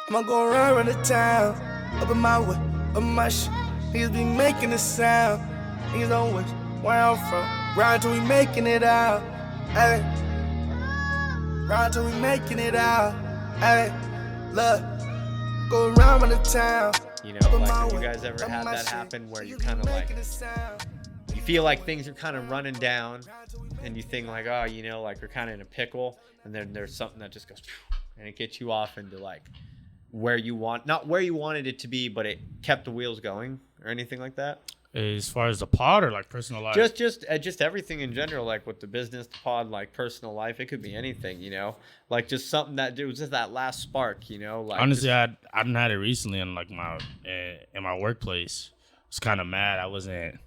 I'ma go around the town, up in my way, up my shit. Niggas be making a sound. Niggas don't wish where I'm from. Ride till we making it out. Hey, ride till we making it out. Hey, look, go around the town. You know, like, have you guys ever had that happen where you kind of like, you feel like things are kind of running down and you think like, oh, you know, like we're kind of in a pickle, and then there's something that just goes and it gets you off into like where you want, not where you wanted it to be, but it kept the wheels going or anything like that? As far as the pod or like personal life? Just everything in general, like with the business, the pod, like personal life. It could be anything, you know, like just something that it was just that last spark, you know. Like honestly, I done had it recently in like my in my workplace. I was kind of mad. I wasn't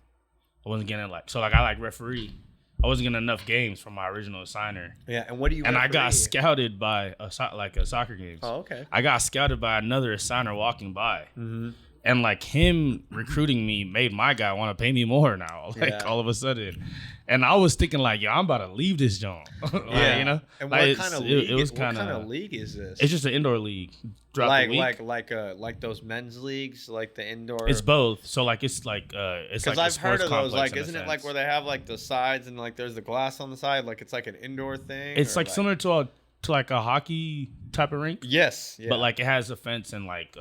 getting like, so like I like referee. I wasn't getting enough games from my original assigner. Yeah, and what do you? And referee? I got scouted by a soccer games. Oh, okay. I got scouted by another assigner walking by. Mm-hmm. And like him recruiting me made my guy want to pay me more now, like all of a sudden. And I was thinking like, yo, I'm about to leave this joint. Like, you know. And like, what kind of league? It was what kind of league is this? It's just an indoor league. Like those men's leagues, like the indoor. It's both. So like it's like it's because like I've heard of those. Like, isn't it like where they have like the sides and like there's the glass on the side? Like it's like an indoor thing. It's like similar to like a hockey type of rink. Yes, yeah. But like it has a fence and like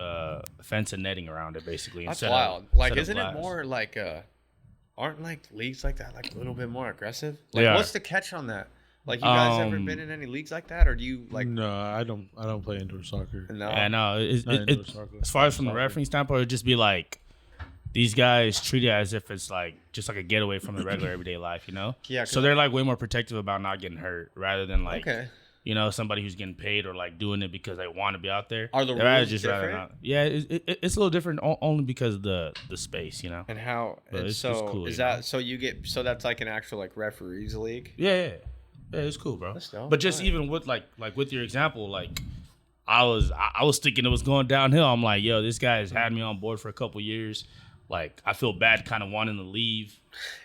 fence and netting around it basically. That's wild. Like, isn't it more like aren't like leagues like that like a little bit more aggressive? Like, what's the catch on that? Like, you guys ever been in any leagues like that, or do you like? No, I don't play indoor soccer. No, I know. As far as from the refereeing standpoint, it'd just be like these guys treat it as if it's like just like a getaway from the regular everyday life, you know? Yeah. So they're like way more protective about not getting hurt rather than like. Okay. You know, somebody who's getting paid or like doing it because they want to be out there. Are the rules different? Not. Yeah, it's a little different only because of the space, you know. And how? And it's so cool, is that so you get so that's like an actual like referees league? Yeah, it's cool, bro. That's dope. But just even with like with your example, like I was thinking it was going downhill. I'm like, yo, this guy has had me on board for a couple years. Like I feel bad, kind of wanting to leave.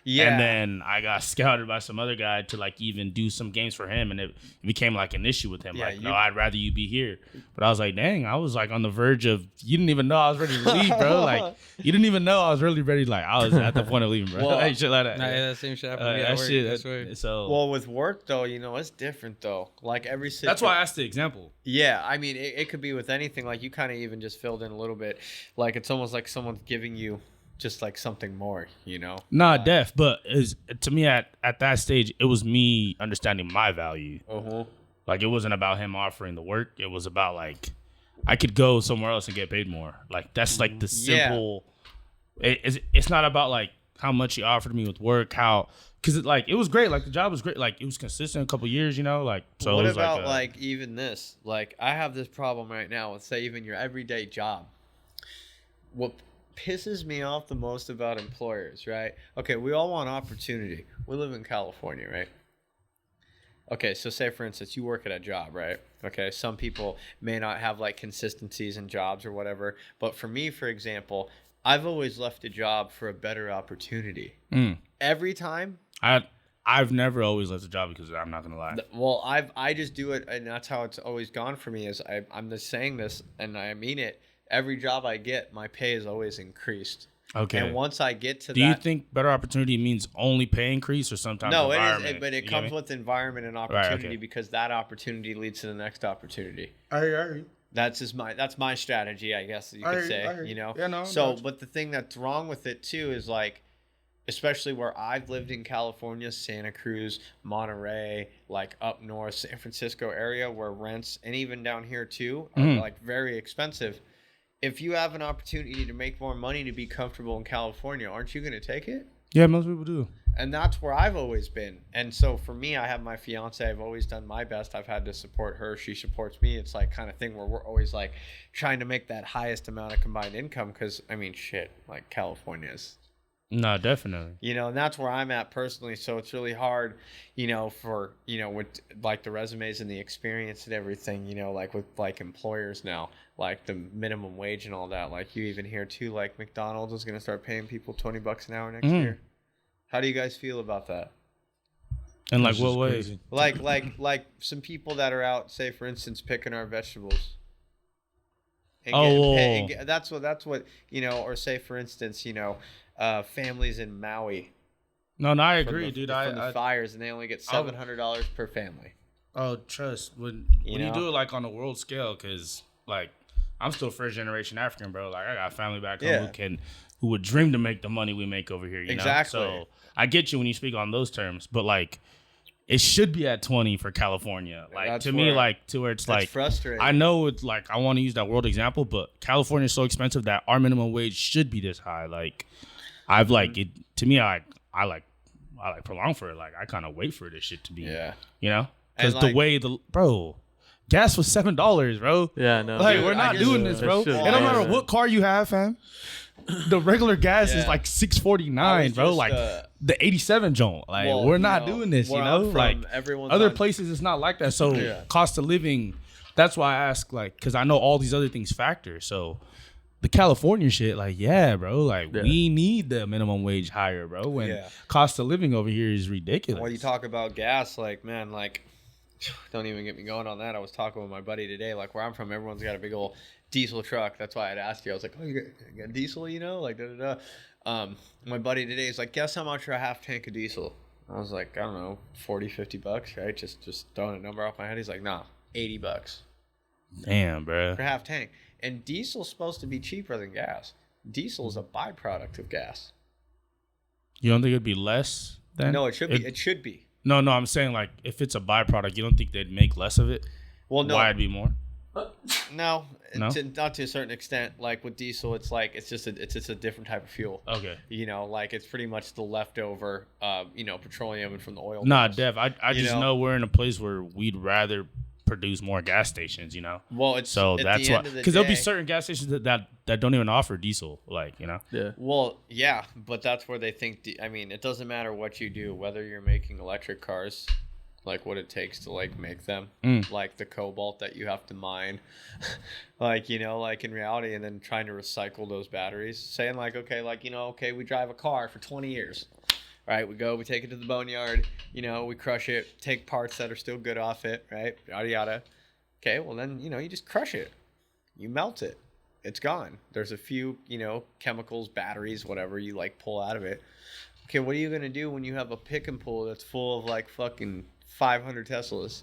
Yeah. And then I got scouted by some other guy to like even do some games for him, and it became like an issue with him. Yeah, like, no, I'd rather you be here. But I was like, dang, I was like on the verge of. You didn't even know I was ready to leave, bro. Like you didn't even know I was really ready. Like I was at the point of leaving, bro. Well, like, shit like that. Nah, yeah, that same shit happened to me at work. Shit, I swear. So Well, with work though, you know, it's different though. Like every that's why I asked the example. Yeah, I mean, it could be with anything. Like you kind of even just filled in a little bit. Like it's almost like someone's giving you just like something more, you know? Nah, def, but to me at that stage, it was me understanding my value. Uh-huh. Like it wasn't about him offering the work. It was about like I could go somewhere else and get paid more. Like that's like the simple. Yeah. It's not about like how much he offered me with work, because it was great. Like the job was great. Like it was consistent a couple years, you know. Like so. What it was about like even this? Like I have this problem right now with say even your everyday job. What pisses me off the most about employers, right? Okay, we all want opportunity. We live in California, right? Okay, so say for instance you work at a job, right? Okay, some people may not have like consistencies in jobs or whatever, but for me, for example, I've always left a job for a better opportunity. Every time. I've never always left a job because I'm not gonna lie. Well, I just do it, and that's how it's always gone for me. Is I'm just saying this, and I mean it. Every job I get, my pay is always increased. Okay. And once I get to that... Do you think better opportunity means only pay increase or sometimes environment? No, it is, but it comes with environment and opportunity because that opportunity leads to the next opportunity. I agree. That's my strategy, I guess you could say, you know? Yeah, no. So, but the thing that's wrong with it too is like, especially where I've lived in California, Santa Cruz, Monterey, like up north, San Francisco area where rents, and even down here too, are like very expensive. If you have an opportunity to make more money to be comfortable in California, aren't you going to take it? Yeah, most people do. And that's where I've always been. And so for me, I have my fiance. I've always done my best. I've had to support her. She supports me. It's like kind of thing where we're always like trying to make that highest amount of combined income because, I mean, shit, like California's. No, definitely. You know, and that's where I'm at personally. So it's really hard, you know, for, you know, with like the resumes and the experience and everything, you know, like with like employers now, like the minimum wage and all that. Like you even hear too, like McDonald's is going to start paying people $20 an hour next year. How do you guys feel about that? And like what ways? Like some people that are out, say for instance, picking our vegetables. And that's what or say for instance, families in Maui. No, I agree, dude. From the fires, and they only get $700 per family. Oh, trust when you do it like on a world scale, because like I'm still first generation African, bro. Like I got family back home who would dream to make the money we make over here. You know, so I get you when you speak on those terms, but like it should be at 20 for California. Like that's to me, like to where it's like frustrating. I know it's like I want to use that world example, but California is so expensive that our minimum wage should be this high. Like I've like it to me. I like prolong for it. Like I kind of wait for this shit to be. Yeah. You know. Because the way gas was $7, bro. Yeah, no. Like, we're not doing this, bro. And no matter what car you have, fam, the regular gas is like $6.49, bro. Like the 87 joint. Like, we're not doing this, you know? Like, other places, it's not like that. So, cost of living, that's why I ask, like, because I know all these other things factor. So, the California shit, like, bro, like, we need the minimum wage higher, bro. And cost of living over here is ridiculous. When you talk about gas, like, man, like, don't even get me going on that. I was talking with my buddy today, like where I'm from, everyone's got a big old diesel truck. That's why I'd asked you. I was like, oh, you got diesel, like my buddy today is like, guess how much for a half tank of diesel? I was like, I don't know, $40-$50, right? Just throwing a number off my head. He's like, nah, $80. Damn, bro. For half tank. And diesel's supposed to be cheaper than gas. Diesel is a byproduct of gas. You don't think it'd be less then? No, it should be. It should be. No, I'm saying like if it's a byproduct, you don't think they'd make less of it? Well, no. Why it'd be more? No, not to a certain extent. Like with diesel, it's just a different type of fuel. Okay. Like it's pretty much the leftover, petroleum and from the oil. Nah, Dev, I just know we're in a place where we'd rather produce more gas stations, Well, that's why, because there'll be certain gas stations that don't even offer diesel, like, Yeah. Well, yeah, but that's where they think. It doesn't matter what you do, whether you're making electric cars, like what it takes to like make them, like the cobalt that you have to mine, like like in reality, and then trying to recycle those batteries. Saying like, okay, we drive a car for 20 years. Right, we take it to the boneyard, we crush it, take parts that are still good off it, right, yada yada. Okay, well then, you just crush it. You melt it. It's gone. There's a few, chemicals, batteries, whatever you like pull out of it. Okay, what are you going to do when you have a pick and pull that's full of like fucking 500 Teslas?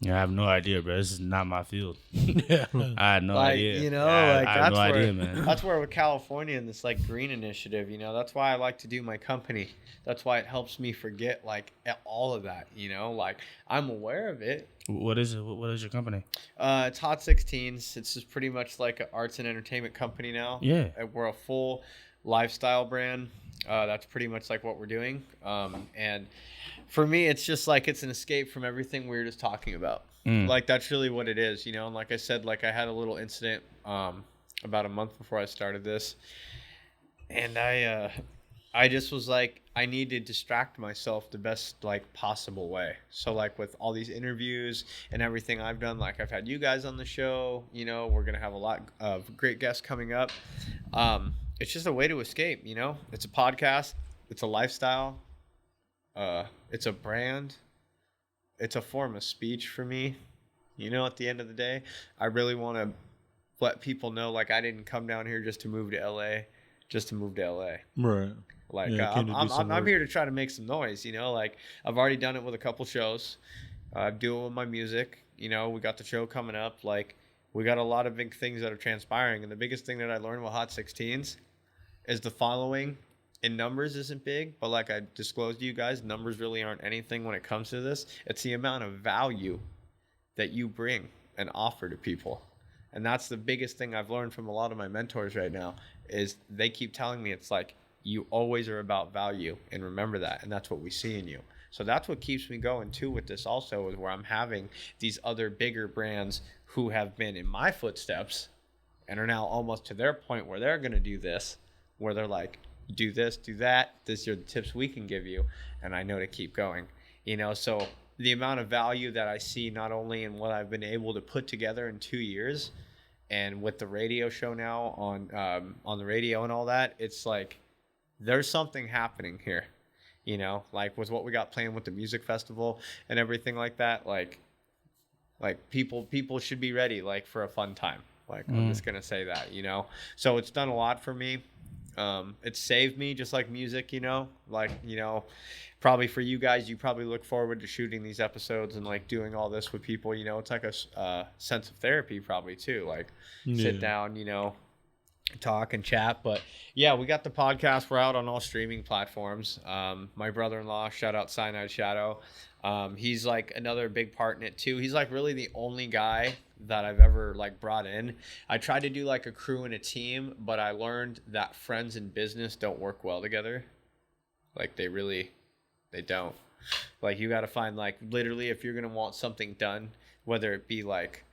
Yeah, I have no idea, bro. This is not my field. I had no idea. I have no idea, man. That's where with California and this like green initiative, that's why I like to do my company. That's why it helps me forget like all of that, like I'm aware of it. What is it? What is your company? It's Hot 16's. It's just pretty much like an arts and entertainment company now. Yeah. We're a full lifestyle brand. That's pretty much like what we're doing. And for me, it's just like it's an escape from everything we were just talking about. Like that's really what it is, And like I said, like I had a little incident about a month before I started this, and I just was like, I need to distract myself the best like possible way. So like with all these interviews and everything I've done, like I've had you guys on the show. We're gonna have a lot of great guests coming up. It's just a way to escape. It's a podcast. It's a lifestyle. It's a brand. It's a form of speech for me. At the end of the day, I really want to let people know, like, I didn't come down here just to move to LA, Right. Like, I'm here to try to make some noise, like I've already done it with a couple shows. I'm doing with my music, we got the show coming up. Like, we got a lot of big things that are transpiring. And the biggest thing that I learned with Hot 16's is the following. In numbers isn't big, but like I disclosed to you guys, numbers really aren't anything when it comes to this. It's the amount of value that you bring and offer to people. And that's the biggest thing I've learned from a lot of my mentors right now is they keep telling me it's like, you always are about value, and remember that. And that's what we see in you. So that's what keeps me going too with this also, is where I'm having these other bigger brands who have been in my footsteps and are now almost to their point where they're going to do this, where they're like, do this, do that. These are the tips we can give you. And I know to keep going, so the amount of value that I see, not only in what I've been able to put together in 2 years and with the radio show now on the radio and all that, it's like, there's something happening here, like with what we got playing with the music festival and everything like that. Like people should be ready, like for a fun time. Like, I'm just going to say that, you know? So it's done a lot for me. It's saved me, just like music, you know? Like, you know, probably for you guys, you probably look forward to shooting these episodes and, like, doing all this with people, you know? It's like a sense of therapy probably, too. Like, sit down, you know, talk and chat. But, yeah, we got the podcast. We're out on all streaming platforms. My brother-in-law, shout out Cyanide Shadow. He's like another big part in it too. He's like really the only guy that I've ever like brought in. I tried to do like a crew and a team, but I learned that friends and business don't work well together. Like they don't. Like you got to find like literally if you're going to want something done, whether it be like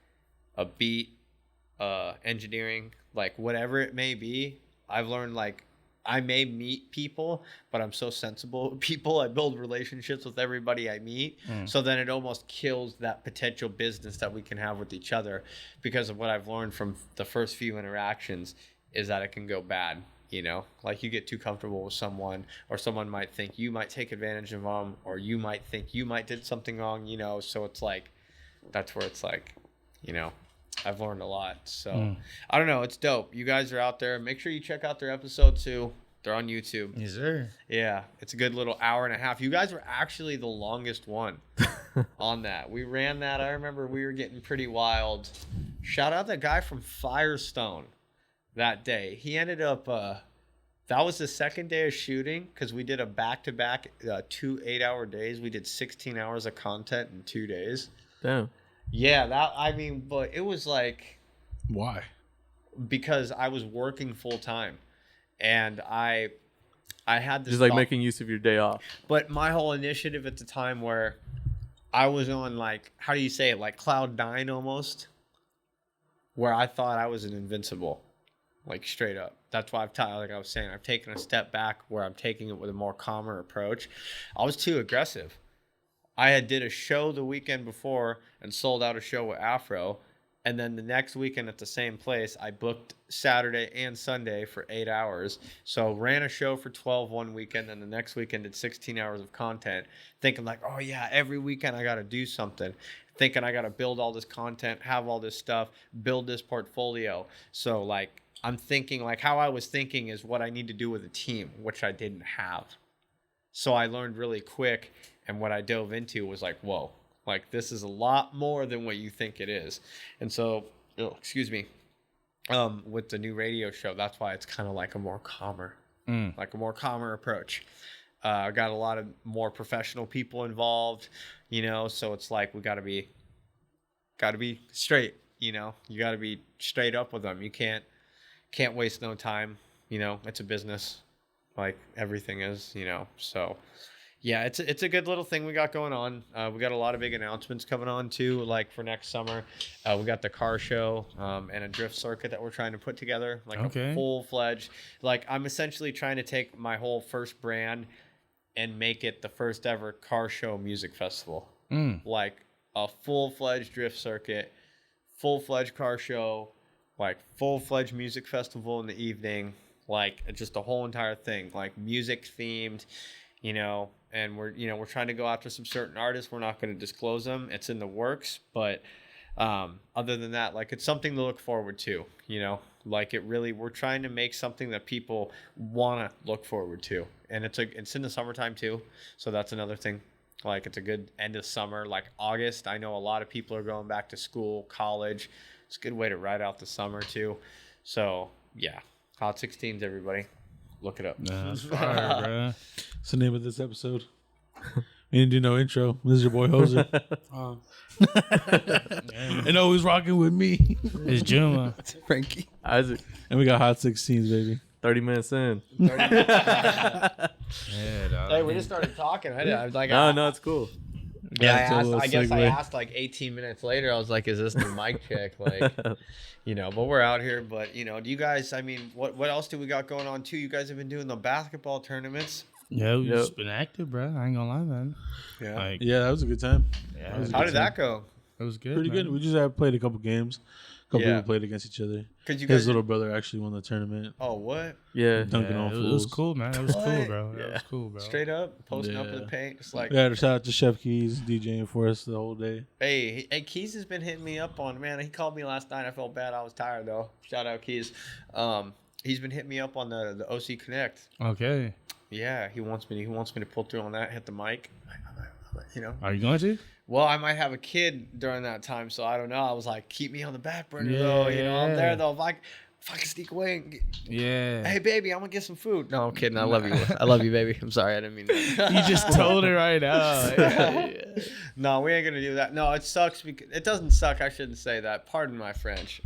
a beat, engineering, like whatever it may be, I've learned like I may meet people, but I'm so sensible with people. I build relationships with everybody I meet. So then it almost kills that potential business that we can have with each other because of what I've learned from the first few interactions is that it can go bad, you know? Like you get too comfortable with someone or someone might think you might take advantage of them or you might think you might did something wrong, you know? So it's like, that's where it's like, you know, I've learned a lot. So I don't know. It's dope. You guys are out there. Make sure you check out their episode too. They're on YouTube. Yes, sir. Yeah. It's a good little hour and a half. You guys were actually the longest one on that. We ran that. I remember we were getting pretty wild. Shout out that guy from Firestone that day. He ended up, that was the second day of shooting because we did a back-to-back 2 8-hour days. We did 16 hours of content in 2 days. Damn. Yeah, that I mean, but it was like Why? because I was working full time, and I had this Just like thought, making use of your day off. But my whole initiative at the time where I was on like how do you say it like cloud 9 almost, where I thought I was an invincible, like straight up. That's why like I was saying I've taken a step back where I'm taking it with a more calmer approach. I was too aggressive. I had did a show the weekend before and sold out a show with Afro. And then the next weekend at the same place, I booked Saturday and Sunday for 8 hours. So ran a show for 12 one weekend. And the next weekend did 16 hours of content. Thinking like, oh yeah, every weekend I got to do something. Thinking I got to build all this content, have all this stuff, build this portfolio. So like, I'm thinking like how I was thinking is what I need to do with a team, which I didn't have. So I learned really quick. And what I dove into was like, whoa, like this is a lot more than what you think it is. And so, with the new radio show, that's why it's kind of like a more calmer, approach. I got a lot of more professional people involved, you know, so it's like we got to be straight, you know, you got to be straight up with them. You can't waste no time, you know, it's a business like everything is, you know, so. Yeah, it's a good little thing we got going on. We got a lot of big announcements coming on too, like for next summer. We got the car show and a drift circuit that we're trying to put together, like a full-fledged. Like I'm essentially trying to take my whole first brand and make it the first ever car show music festival. Like a full-fledged drift circuit, full-fledged car show, like full-fledged music festival in the evening, like just a whole entire thing, like music themed, you know. And we're trying to go after some certain artists. We're not going to disclose them. It's in the works. But other than that, like it's something to look forward to, you know, like we're trying to make something that people want to look forward to. And it's in the summertime too. So that's another thing. Like it's a good end of summer, like August. I know a lot of people are going back to school, college. It's a good way to ride out the summer too. So yeah, Hot 16's everybody. Look it up. That's fire, bro. It's the name of this episode. We didn't do no intro. This is your boy Hoser. And always rocking with me. It's Juma. Frankie. Isaac. And we got Hot 16s, baby. 30 minutes in. Yeah, dog. Hey, we just started talking. I was like, No, it's cool. Yeah, I guess I asked like 18 minutes later. I was like, is this the mic check? Like, you know, but we're out here. But, you know, do you guys, I mean, what else do we got going on too? You guys have been doing the basketball tournaments. Yeah, we've just been active, bro. I ain't gonna lie, man. Yeah. Like, Yeah, that was a good time. yeah, How did that go? it was good. Pretty man. good. We just played a couple games. couple Yeah. people played against each other. Cause you His guys. little brother actually won the tournament. Oh, what? Yeah. Dunking on it fools. was cool, man. It was cool, What? bro. Yeah. It was cool, bro. Straight up, posting up in the Yeah. paint, just like. Yeah, shout out to Chef Keys DJing for us the whole day. Hey, Keys has been hitting me up on, man. He called me last night. I felt bad. I was tired though. Shout out Keys. He's been hitting me up on the OC Connect. Okay. Yeah, he wants me to pull through on that, hit the mic. You know. Are you going to? Well, I might have a kid during that time, so I don't know. I was like, keep me on the back burner though. You know, I'm there though. If I can sneak away and Yeah. hey baby, I'm gonna get some food. No, I'm kidding. I love you. I love you, baby. I'm sorry, I didn't mean that. You just told her right now. No, we ain't gonna do that. No, it sucks because it doesn't suck. I shouldn't say that. Pardon my French.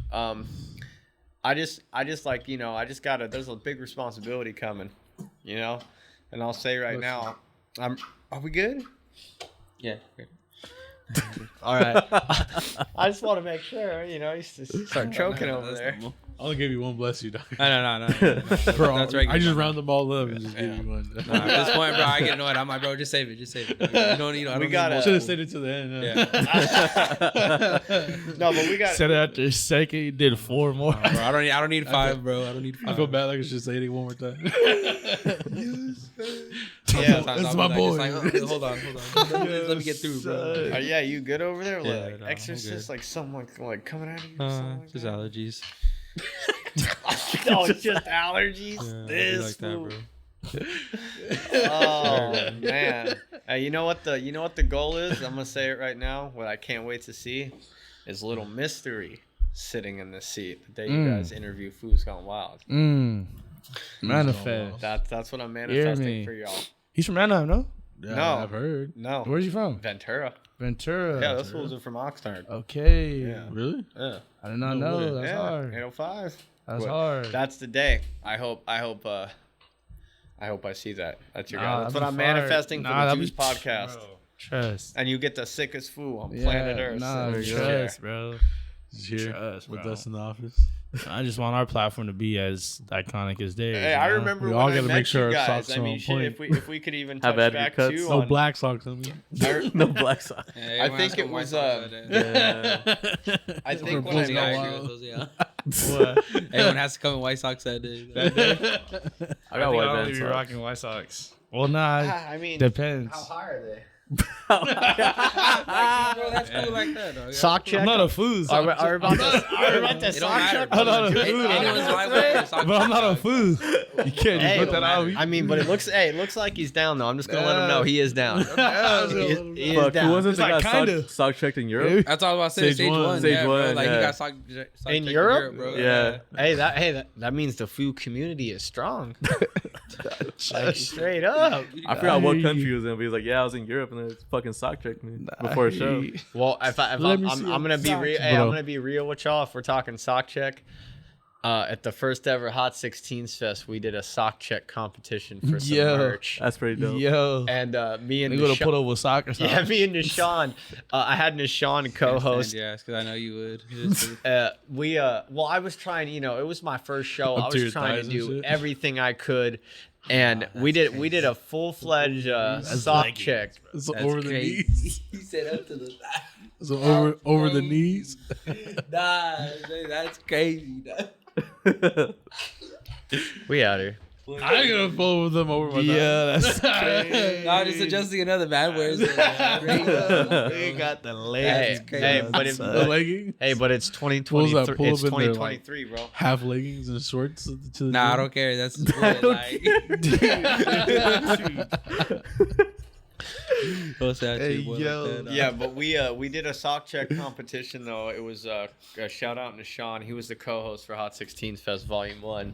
I just like, you know, there's a big responsibility coming, you know, and I'll say right now, are we good? Yeah. Good. All right. I just want to make sure, you know, you just start choking over That's there. normal. I'll give you one bless you, dog. No. Bro, That's regular. I just round them all up and just give Yeah. you one. Nah, at this point, bro, I get annoyed. I'm like, bro, just save it. You don't need. I don't We need gotta- more. Should have stayed it to the end. No, but we got Said after a second, you did 4 more. Bro, I don't need 5, bro. I don't need 5. I feel bad like I should say it one more time. yeah. That's my boy. Hold on. Let me get through, bro. Yeah, you good over there? Yeah, Like no, I'm exorcist, good. like someone like coming at you. Or something like Just that? allergies. No, it's just allergies. Yeah, This like that, fool. bro. Oh man! Hey, you know what the goal is? I'm gonna say it right now. What I can't wait to see is little mystery sitting in the seat the day you guys interview Foods Gone Wild. Manifest. That's what I'm Hear manifesting me. for y'all. He's from Anaheim, no? Yeah, No. I've heard. No, Where's he from? Ventura. Ventura. Yeah, those fools are from Oxnard. Okay. Yeah. Really? Yeah, I did not No know. way. That's yeah. hard. 805. That's Well, hard. That's the day. I hope I see that. That's your guy. That's what that'd I'm be fire. manifesting for the that'd Juice be- podcast. Bro, trust. And you get the sickest fool on Yeah, planet Earth. Nah, sitting in your trust, chair. bro. Just here Trust, with bro. us in the office. I just want our platform to be as iconic as theirs. Hey, you I know? remember We when all I gotta met make sure you our guys. socks I are mean, on shit, point. if we could even Have touch ad back cuts. too No on. black socks on me. No black socks. I think it was, Yeah. I think From when I Fools met Gone you, Wild. What? Everyone has to come in white socks that day. I got I white only band be socks. rocking White Sox. Well, nah, I mean, depends. how high are they? Bro, that's cool like that, dog. Sock check. I'm not a food. Are we about to It don't sock matter. check? bro. I'm not a food. Anyone's liable for a sock But I'm not a check, food. You can't just Hey, put that on me. I mean, but it looks like he's down though. I'm just gonna let him know he is down. he is Fuck, who down. wasn't It's the like guy kinda. sock checked in Europe? That's all I was saying. Stage Stage one. one. Stage yeah, bro. one, Like, yeah. he got sock In checked Europe? bro. Yeah. Hey, that means the food community is strong. Like, straight up. I forgot what country he was in, but he was like, "Yeah, I was in Europe," and they fucking sock checked me before a show. Well, if Let me I'm see gonna a be sock real. check. Hey, I'm Bro. gonna be real with y'all. If we're talking sock check, at the first ever Hot 16's Fest, we did a sock check competition for some Yo. merch. That's pretty dope. Yo. And me and They would have Nishan- put over soccer socks. yeah, me and Nishan. I had Nishan co-host. Yes, because I know you would. Well, I was trying, you know, it was my first show. Up I to was your trying to thighs and do shit? everything I could, and we did a full-fledged sock leggings, check. So That's over the crazy. knees. He said up to the So over the knees. Nah, that's crazy. We out here. I ain't gonna pull with them over my Yeah, that's crazy. No, just adjusting another man wears it. We got the Hey, legs. hey, but if, The legging, hey, but it's What was that? 2023. Pull It's up in there, 2023, bro. half leggings and shorts to the Nah, I gym. don't care. That's just what, like. Go say Hey, hey, boy, yo. like that, Yeah, but we did a sock check competition though. It was a shout out to Sean. He was the co-host for Hot 16's Fest Volume 1.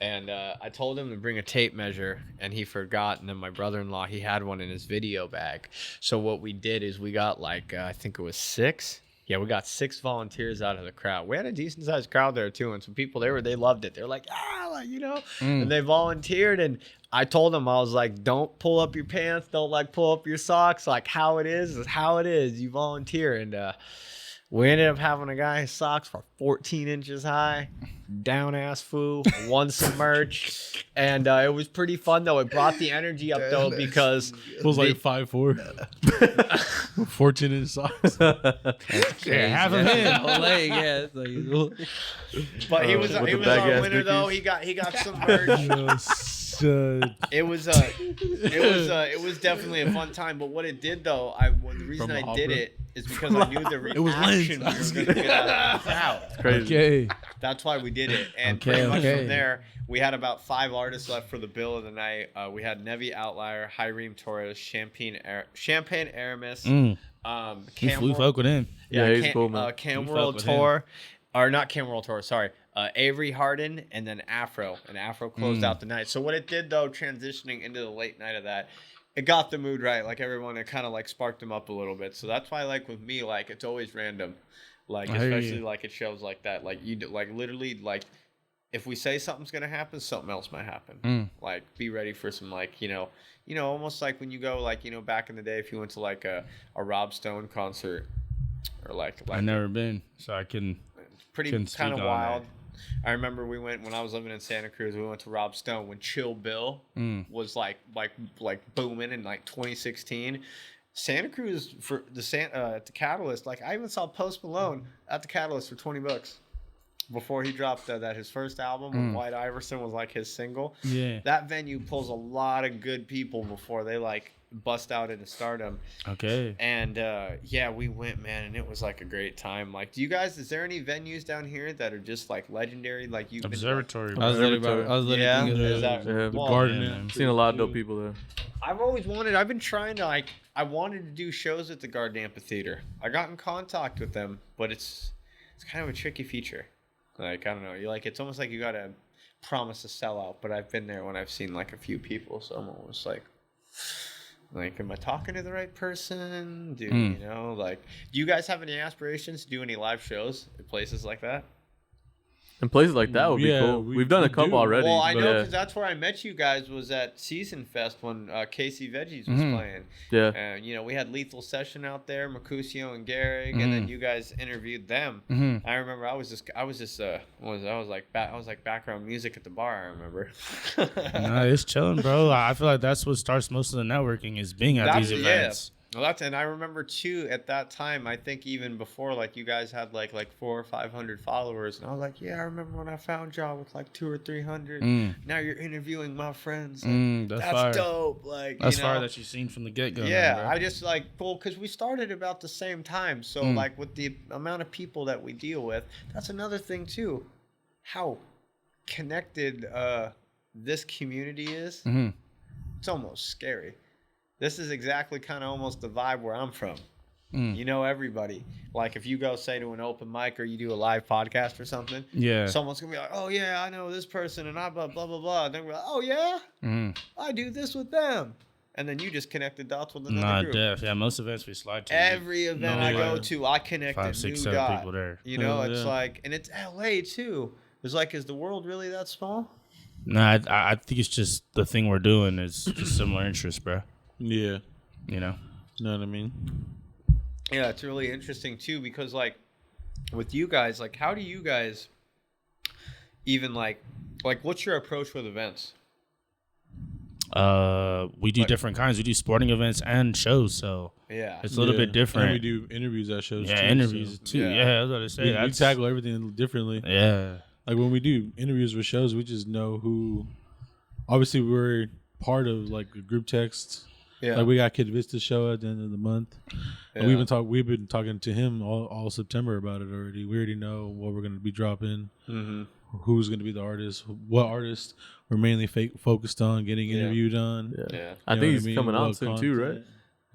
And I told him to bring a tape measure, and he forgot. And then my brother-in-law, he had one in his video bag. So what we did is we got like, I think it was 6. Yeah, we got 6 volunteers out of the crowd. We had a decent-sized crowd there, too. And some people, they loved it. They're like, like, you know. And they volunteered. And I told them, I was like, don't pull up your pants. Don't, like, pull up your socks. Like, how it is how it is. You volunteer. And We ended up having a guy, his socks were 14 inches high, down ass foo, won some merch, and it was pretty fun though. It brought the energy up though because It was like 5'4", 14 inch socks. Yeah, have him in. Whole leg, yeah. It's like, but he was with he the was bag our ass winner though. Dickies. He got some merch. It was definitely a fun time. But what it did though, the reason From I did opera? it is because I knew the reaction It was lens. we were going to get out of the crowd. Crazy. Okay. That's why we did it. And Okay, pretty much okay. from there, we had about 5 artists left for the bill of the night. We had Nevi Outlier, Hyreem Torres, Champagne Aramis, You Cam flew World- folk with him. Yeah, he's cool, man. Cam We World fuck with him. Tour. Or not Cam World Tour, sorry. Avery Harden and then Afro. And Afro closed out the night. So what it did, though, transitioning into the late night of that, it got the mood right. Like, everyone, it kind of, like, sparked them up a little bit. So that's why, like, with me, like, it's always random. Like, I hear you. especially, like, at shows like that. Like, you do, like, literally, like, if we say something's going to happen, something else might happen. Like, be ready for some, like, you know, almost like when you go, like, back in the day, if you went to, like, a Rob Stone concert or, like I've never been, so I can. pretty Couldn't speak kind of on wild. I remember we went when I was living in Santa Cruz. We went to Rob Stone when Chill Bill was like booming in like 2016. Santa Cruz for the at the Catalyst. Like I even saw Post Malone at the Catalyst for $20 before he dropped that his first album when White Iverson was like his single. Yeah. That venue pulls a lot of good people before they like bust out into stardom. Okay. And yeah, we went, man, and it was like a great time. Like, do you guys? Is there any venues down here that are just like legendary? Like you've Observatory. I was literally Yeah, thinking of is that. that, Yeah, The well, garden. yeah, Yeah, man. Seen a lot of dope people there. I've always wanted. I've been trying to like. I wanted to do shows at the Garden Amphitheater. I got in contact with them, but it's kind of a tricky feature. Like I don't know. You like it's almost like you gotta promise a sellout. But I've been there when I've seen like a few people, so I'm almost like, am I talking to the right person? Do you know? Like, do you guys have any aspirations to do any live shows at places like that? And places like that would be Yeah, cool. We've done we a couple do. already. Well, I but know yeah. because that's where I met you guys was at Season Fest when Casey Veggies was playing. Yeah. And, we had Lethal Session out there, Mercutio and Gehrig, and then you guys interviewed them. I remember I was like background music at the bar, I remember. No, it's chilling, bro. I feel like that's what starts most of the networking is being at these events. Well, and I remember too at that time. I think even before, like you guys had like 400 or 500 followers, and I was like, yeah, I remember when I found y'all with like 200 or 300. Now you're interviewing my friends. Like, That's that's fire. dope. Like That's you know? fire that you've seen from the get go. Yeah, I just like because we started about the same time. So like with the amount of people that we deal with, that's another thing too. How connected this community is. It's almost scary. This is exactly kind of almost the vibe where I'm from. You know everybody. Like if you go say to an open mic or you do a live podcast or something, Yeah. someone's gonna be like, "Oh yeah, I know this person," and I blah blah blah blah. And then we're like, "Oh yeah, I do this with them," and then you just connect the dots with another Nah, group. def. Yeah, most events we slide to. Every event No, I go like, to, I connect 5, a 6, new 7 dot. people there. You know, Hell it's yeah. like, and it's LA too. It's like, is the world really that small? Nah, I think it's just the thing we're doing is just similar interests, bro. yeah. You know. You know what I mean? Yeah, it's really interesting too because like with you guys, like how do you guys even like what's your approach with events? We do different kinds. We do sporting events and shows, so Yeah. it's a little bit different. And we do interviews at shows. yeah, too, interviews so too. Yeah. Yeah, I was about to say We that's tackle everything differently. Yeah. Like when we do interviews with shows, we just know who. Obviously, we're part of like a group text. Yeah. Like we got Kid Vista show at the end of the month. And Yeah. we've been talking to him all September about it already. We already know what we're going to be dropping, who's going to be the artist, what artist we're mainly focused on getting interviewed on. Yeah. Yeah. I You know think what he's mean? coming on What soon too, right? content.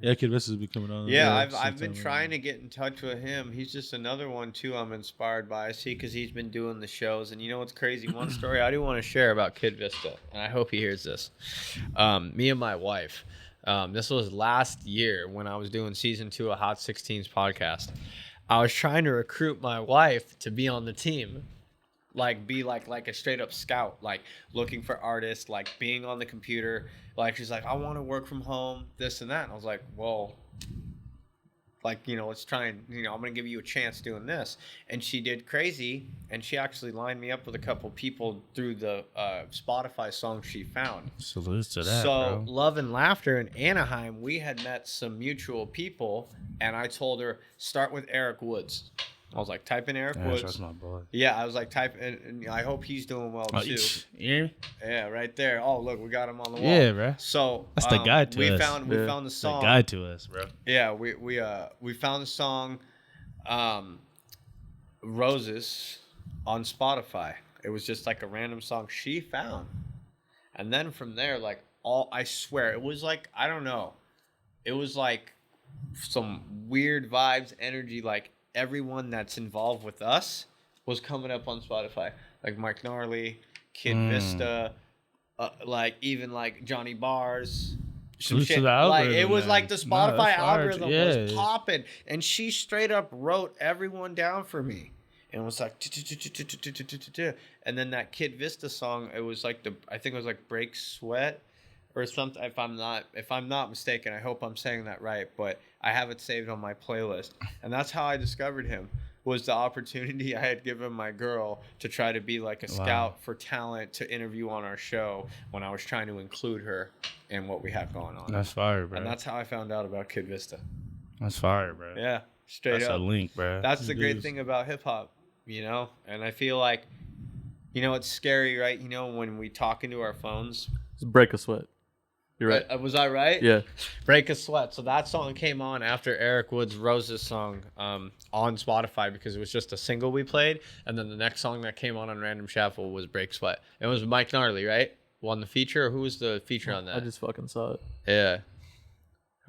Yeah, Kid Vista's be coming on. Yeah, I've been sometime. trying to get in touch with him. He's just another one too I'm inspired by. I see because he's been doing the shows. And you know what's crazy? One story I do want to share about Kid Vista, and I hope he hears this. Me and my wife, this was last year when I was doing season 2 of Hot 16's podcast. I was trying to recruit my wife to be on the team. Like be like a straight up scout, like looking for artists, like being on the computer. Like she's like, I want to work from home, this and that. And I was like, well, Like, let's try and, I'm going to give you a chance doing this. And she did crazy. And she actually lined me up with a couple people through the Spotify songs she found. Salute to that, So bro. Love and Laughter in Anaheim, we had met some mutual people. And I told her, start with Eric Woods. I was like, type in Eric Woods. That's my boy. Yeah, I was like, type in, and I hope he's doing well too. You hear me? Yeah, right there. Oh, look, we got him on the wall. Yeah, bro. So That's the guide to we us. found the The song. guide to us, bro. Yeah, we found the song Roses on Spotify. It was just like a random song she found. And then from there, like I swear, it was like, I don't know. It was like some weird vibes, energy, like everyone that's involved with us was coming up on Spotify. Like Mike Gnarly, Kid Vista, like even like Johnny Bars. Some shit. Like it was like the Spotify algorithm was popping, and she straight up wrote everyone down for me, and was like, and then that Kid Vista song, it was like I think it was like Break Sweat or something. If I'm not mistaken, I hope I'm saying that right, but I have it saved on my playlist, and that's how I discovered him. Was the opportunity I had given my girl to try to be like a scout for talent to interview on our show when I was trying to include her in what we have going on. That's fire, bro. And that's how I found out about Kid Vista. That's fire, bro. Yeah, straight up. That's a link, bro. That's the great thing about hip hop, And I feel like, it's scary, right? When we talk into our phones. It's Break a Sweat. You're right. Was I right? Yeah. Break a Sweat. So that song came on after Eric Wood's Roses song on Spotify because it was just a single we played. And then the next song that came on Random Shuffle was Break Sweat. It was Mike Gnarly, right? Won the feature? Or who was the feature on that? I just fucking saw it. Yeah.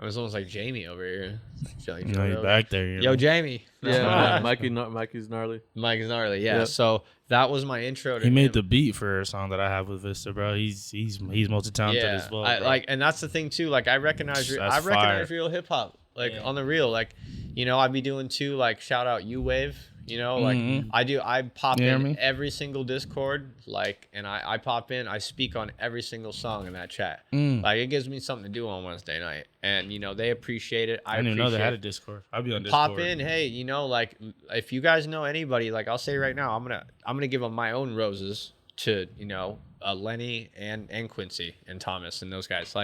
It was almost like Jamie over here. Like, No, he's back there. Yo, Jamie. Yeah, Mikey's gnarly. Mike Gnarly, yeah. Yep. So that was my intro to He made him. the beat for a song that I have with Vista, bro. He's multi-talented as well. Bro. And that's the thing too. Like I recognize real hip hop. Like on the real, like I'd be doing too. Like shout out U Wave. Like I pop in every single Discord. Like and I pop in. I speak on every single song in that chat. Like it gives me something to do on Wednesday night, and they appreciate it. I didn't even know they had a it. Discord. I'll be on Discord. Pop in, hey, like if you guys know anybody, like I'll say right now, I'm gonna give them my own roses to Lenny and Quincy and Thomas and those guys.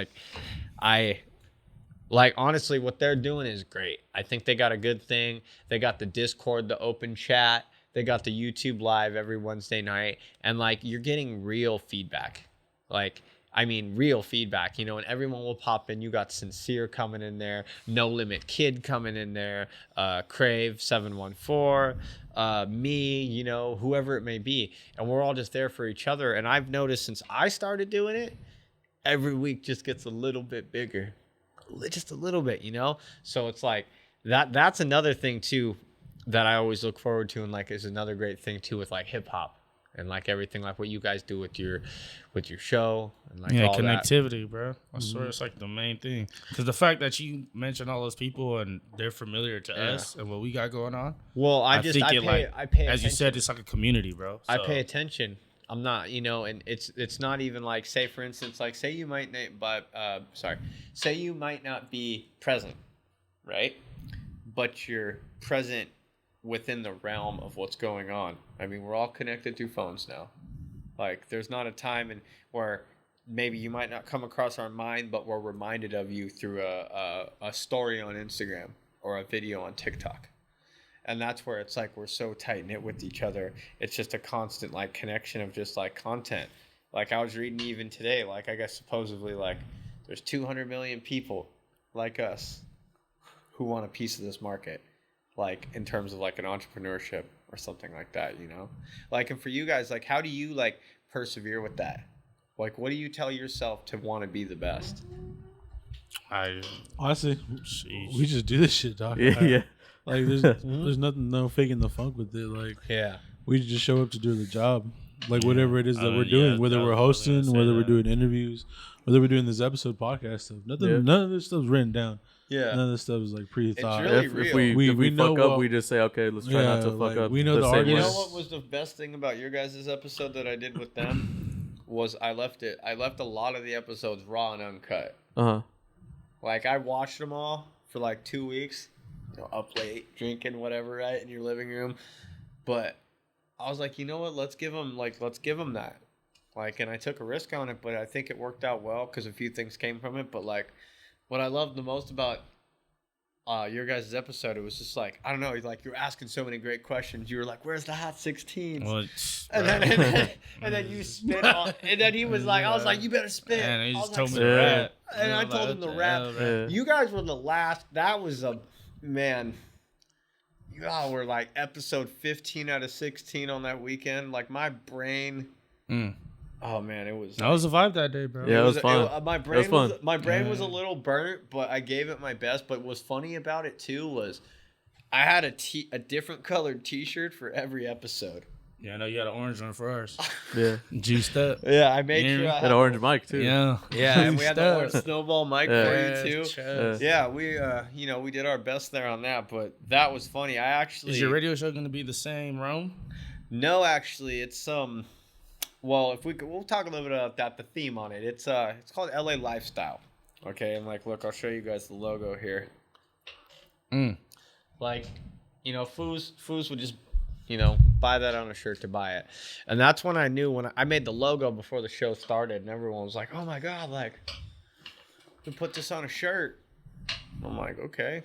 Like honestly, what they're doing is great. I think they got a good thing. They got the Discord, the open chat. They got the YouTube live every Wednesday night, and like you're getting real feedback. Real feedback, and everyone will pop in. You got Sincere coming in there, No Limit Kid coming in there, Crave 714, me, whoever it may be. And we're all just there for each other. And I've noticed since I started doing it, every week just gets a little bit bigger. Just a little bit, So it's like that's another thing too that I always look forward to, and like is another great thing too with like hip hop. And like everything, like what you guys do with your show, and like all connectivity, that. bro. I swear it's like the main thing. Because the fact that you mention all those people and they're familiar to us and what we got going on. Well, I pay attention. As you said, it's like a community, bro. So. I pay attention. I'm not, and it's not even like, say for instance, like say you might say you might not be present, right? But you're present within the realm of what's going on. I mean, we're all connected through phones now. Like, there's not a time where maybe you might not come across our mind, but we're reminded of you through a story on Instagram or a video on TikTok. And that's where it's like we're so tight-knit with each other. It's just a constant, like, connection of just, like, content. Like, I was reading even today, like, I guess supposedly, like, there's 200 million people like us who want a piece of this market. Like in terms of like an entrepreneurship or something like that, like, and for you guys, like, how do you like persevere with that? Like, what do you tell yourself to want to be the best? Honestly, we just do this shit, dog. Yeah. Like there's nothing, no faking the funk with it. Like we just show up to do the job. Like whatever it is that we're doing, whether we're hosting, whether we're doing interviews, whether we're doing this episode podcast stuff. None of this stuff's written down. Yeah, none of this stuff is like pre-thought. It's really if we fuck up, we just say, okay, let's try not to fuck up. We know the You know artists. what was the best thing about your guys' episode that I did with them was I left a lot of the episodes raw and uncut. Uh-huh. Like I watched them all for like 2 weeks, up late drinking whatever, right, in your living room. But I was like, you know what? Let's give him that. Like, and I took a risk on it, but I think it worked out well because a few things came from it. But like, what I loved the most about your guys' episode, it was just like, I don't know, like you were asking so many great questions. You were like, "Where's the hot 16s?" Well, and then you spit on, and then he was like, I was like, "You better spit." And he just I told was me like, to rap. and I told him to rap. Yeah. You guys were the last. That was a man. Y'all were like episode 15 out of 16 on that weekend. Like my brain. Oh man, it was. That was a vibe that day, bro. Yeah, it was fun. My brain was a little burnt, but I gave it my best. But what's funny about it too was, I had a different colored T-shirt for every episode. Yeah, I know you had an orange one for ours. Yeah. Juiced up. Yeah, I made sure I Had an orange mic too. Yeah. Yeah, and we had the Juiced orange up. snowball mic for you too. Yeah, we we did our best there on that, but that was funny. I actually Is your radio show going to be the same, Rome? No, actually, it's well, if we'll talk a little bit about that. The theme on it, it's called LA Lifestyle. Okay, and like, look, I'll show you guys the logo here. Like, Foos would just, buy that on a shirt to buy it, and that's when I knew when I made the logo before the show started, and everyone was like, "Oh my god, like, we put this on a shirt." I'm like, okay.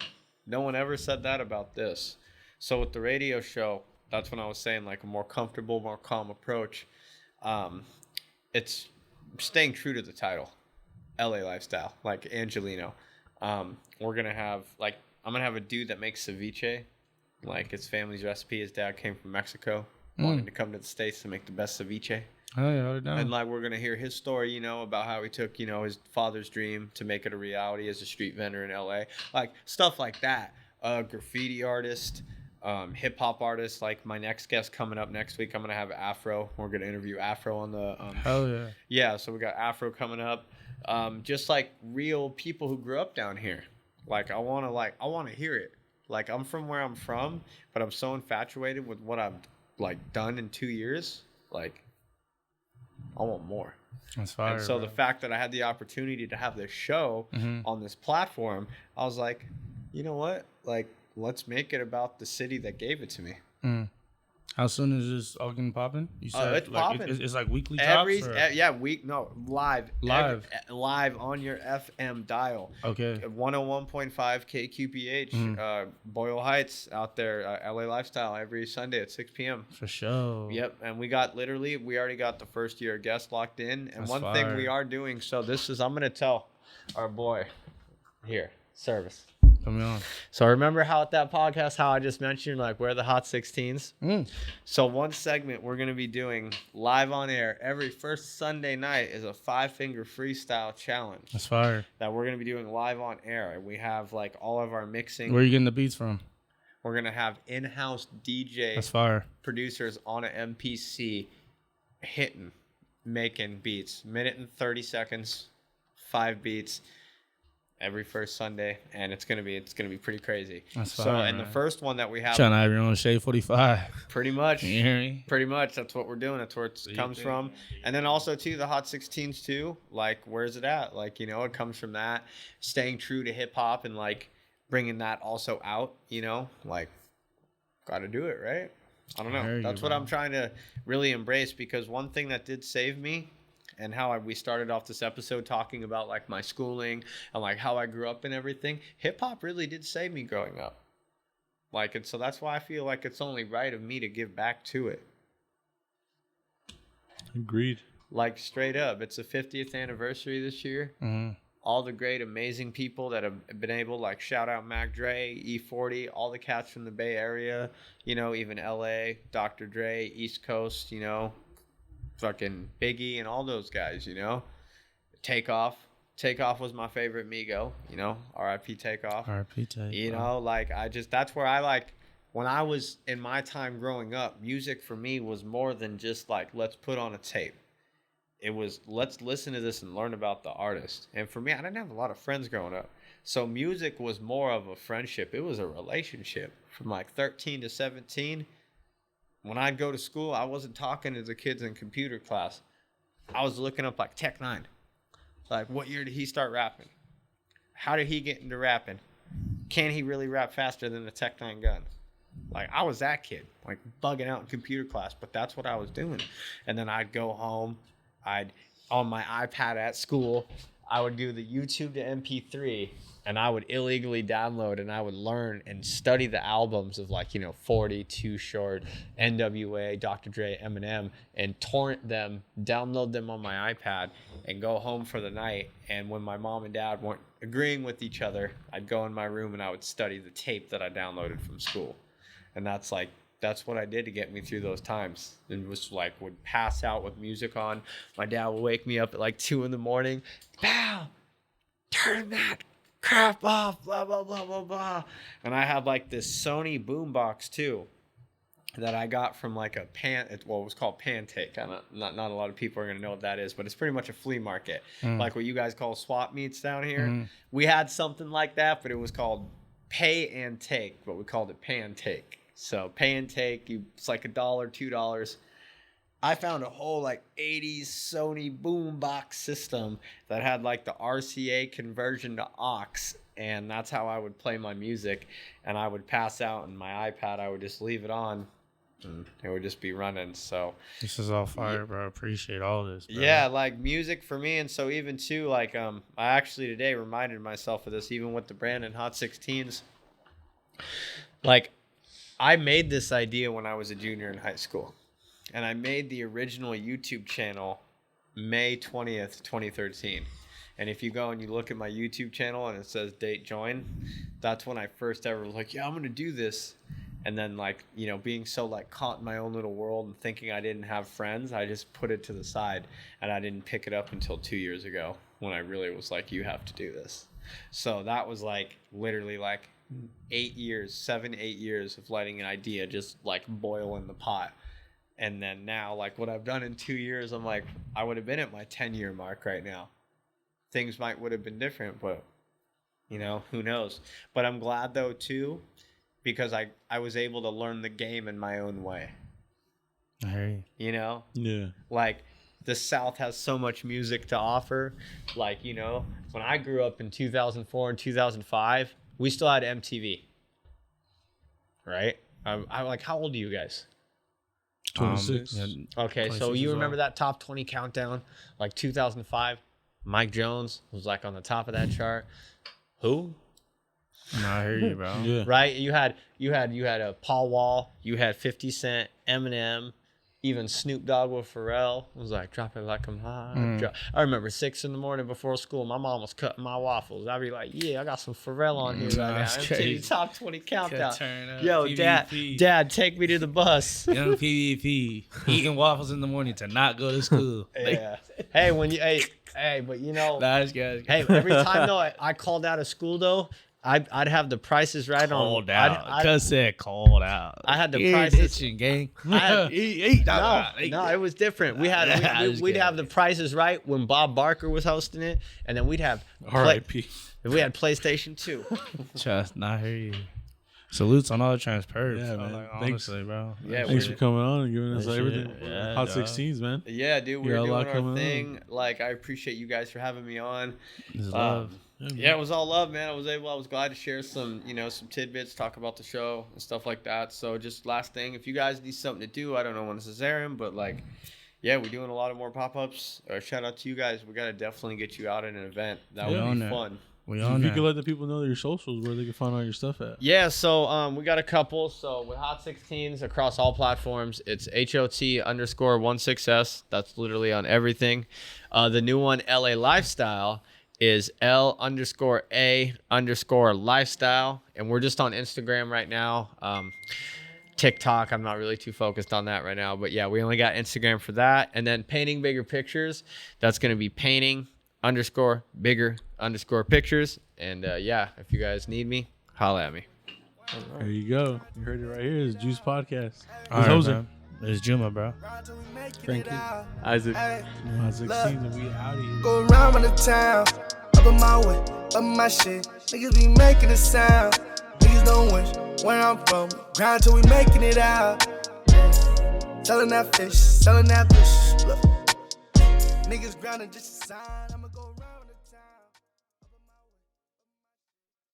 No one ever said that about this. So with the radio show, that's when I was saying like a more comfortable, more calm approach. It's staying true to the title, LA Lifestyle, like Angelino. We're gonna have I'm gonna have a dude that makes ceviche, like his family's recipe. His dad came from Mexico, wanted to come to the States to make the best ceviche. Oh yeah, I know. And like we're gonna hear his story, about how he took, his father's dream to make it a reality as a street vendor in LA, like stuff like that. Graffiti artist. Hip hop artists, like my next guest coming up next week, I'm gonna have Afro. We're gonna interview Afro on the oh yeah. Yeah, so we got Afro coming up. Just like real people who grew up down here. Like I wanna hear it. Like I'm from where I'm from, but I'm so infatuated with what I've like done in 2 years. Like I want more. That's fire. And so the fact that I had the opportunity to have this show on this platform, I was like, you know what? Like, let's make it about the city that gave it to me. How soon is this all getting popping? You said it's popping. It's like weekly drops? Live on your FM dial. Okay. 101.5 KQPH, Boyle Heights out there, LA Lifestyle every Sunday at 6 p.m. For sure. Yep, and we already got the first year guest locked in. And That's one fire. thing we are doing, so I'm going to tell our boy here, Service. Coming on. So remember how at that podcast, how I just mentioned, like, where the hot 16s? So one segment we're going to be doing live on air every first Sunday night is a 5-finger freestyle challenge. That's fire. That we're going to be doing live on air. And we have, like, all of our mixing. Where are you getting the beats from? We're going to have in-house DJ That's fire. producers on an MPC making beats. Minute and 30 seconds, 5 beats. Every first Sunday, and it's gonna be pretty crazy. That's fine. So, and the first one that we have, Trying to have your own Shade 45. pretty much, You hear me? pretty much, that's what we're doing. That's where it comes from. And then also too, the hot 16s too. Like, where's it at? Like, it comes from that, staying true to hip hop and like bringing that also out. Like, gotta do it, right? I don't know. That's what I'm trying to really embrace, because one thing that did save me. And how we started off this episode talking about like my schooling and like how I grew up and everything. Hip hop really did save me growing up. Like, and so that's why I feel like it's only right of me to give back to it. Agreed. Like straight up, it's the 50th anniversary this year. All the great, amazing people that have been able, like shout out Mac Dre, E40, all the cats from the Bay Area, even LA, Dr. Dre, East Coast, fucking Biggie and all those guys, Takeoff was my favorite Migo, RIP Takeoff. RIP Takeoff. That's where I like, when I was in my time growing up, music for me was more than just like, let's put on a tape. It was, let's listen to this and learn about the artist. And for me, I didn't have a lot of friends growing up. So music was more of a friendship. It was a relationship from like 13 to 17. When I'd go to school, I wasn't talking to the kids in computer class. I was looking up like Tech 9. Like, what year did he start rapping? How did he get into rapping? can he really rap faster than a Tech 9 gun? Like, I was that kid, like bugging out in computer class, but that's what I was doing. And then I'd go home, on my iPad at school, I would do the YouTube to MP3, and I would illegally download, and I would learn and study the albums of, like, 40, Too Short, NWA, Dr. Dre, Eminem, and torrent them, download them on my iPad, and go home for the night. And when my mom and dad weren't agreeing with each other, I'd go in my room and I would study the tape that I downloaded from school. And that's what I did to get me through those times. And was like, would pass out with music on. My dad would wake me up at like 2 a.m. Pal, turn that crap off, blah, blah, blah, blah, blah. And I had like this Sony boombox too that I got from like it was called Pantake. Not a lot of people are going to know what that is, but it's pretty much a flea market. Like what you guys call swap meets down here. We had something like that, but it was called Pay and Take, but we called it Pantake. So Pay and Take, it's like $1, $2. I found a whole like 80s Sony boombox system that had like the RCA conversion to aux, and that's how I would play my music. And I would pass out, and my iPad, I would just leave it on, and it would just be running. So this is all fire, bro. I appreciate all this, bro. Yeah, like music for me. And so even too, like I actually today reminded myself of this, even with the brand and Hot 16's. Like, I made this idea when I was a junior in high school, and I made the original YouTube channel May 20th, 2013. And if you go and you look at my YouTube channel and it says date join, that's when I first ever was like, yeah, I'm going to do this. And then, like, being so like caught in my own little world and thinking I didn't have friends, I just put it to the side, and I didn't pick it up until 2 years ago when I really was like, you have to do this. So that was like literally like 8 years, 7, 8 years of letting an idea just like boil in the pot. And then now, like, what I've done in 2 years, I'm like, I would have been at my 10-year mark right now. Things would have been different, but who knows. But I'm glad though too, because I was able to learn the game in my own way. Hey. Yeah. Like, the South has so much music to offer. Like, when I grew up in 2004 and 2005, we still had MTV, right? I like, how old are you guys? 26. Okay, 26 so you remember that top 20 countdown, like 2005? Mike Jones was like on the top of that chart. Who? No, I hear you, bro. Yeah. Right? You had a Paul Wall, you had 50 Cent, Eminem. Even Snoop Dogg with Pharrell was like, drop it like I'm hot. I remember 6 a.m. before school, my mom was cutting my waffles. I'd be like, yeah, I got some Pharrell on here right now. MTV Top 20 Countdown. Yo, PvP. Dad, take me to the bus. Young PvP, eating waffles in the morning to not go to school. Yeah. Hey, but Nice guys. Hey, every time though I called out of school though, I'd have the prices right Called on. out. Cuz said called out. I had the prices. Gang. No, it was different. We'd have the prices right when Bob Barker was hosting it, and then we'd have R.I.P. We had PlayStation 2. Trust, not hear you. Salutes on all the transperts. Yeah, man. Like, Thanks. honestly, bro. Yeah, Thanks for coming on and giving us That everything. shit, yeah, Hot dog. 16s, man. Yeah, dude, You we're got a doing lot our coming thing. Like, I appreciate you guys for having me on. This is love. Yeah, it was all love, man. I was glad to share some tidbits, talk about the show and stuff like that. So just last thing, if you guys need something to do, I don't know when this is airing, but like, yeah, we're doing a lot of more pop-ups. Shout out to you guys. We got to definitely get you out at an event. That would be fun. If you could let the people know your socials, where they can find all your stuff at. Yeah, so we got a couple. So with Hot 16s across all platforms, it's HOT_16S. That's literally on everything. The new one, LA Lifestyle, is L_A_lifestyle. And we're just on Instagram right now. TikTok, I'm not really too focused on that right now. But yeah, we only got Instagram for that. And then Painting Bigger Pictures, that's going to be painting_bigger_pictures. And yeah, if you guys need me, holla at me. There you go. You heard it right here. It's Juice Podcast. All right, man. It's Juma, bro. Frankie. Isaac. Hot 16 and we out of here. Go around with the town, up in my way, up my shit. Niggas be making a sound. Niggas don't wish where I'm from. Grind till we making it out. Selling that fish, selling that fish. Look, niggas grinding just a sign. I'ma go around.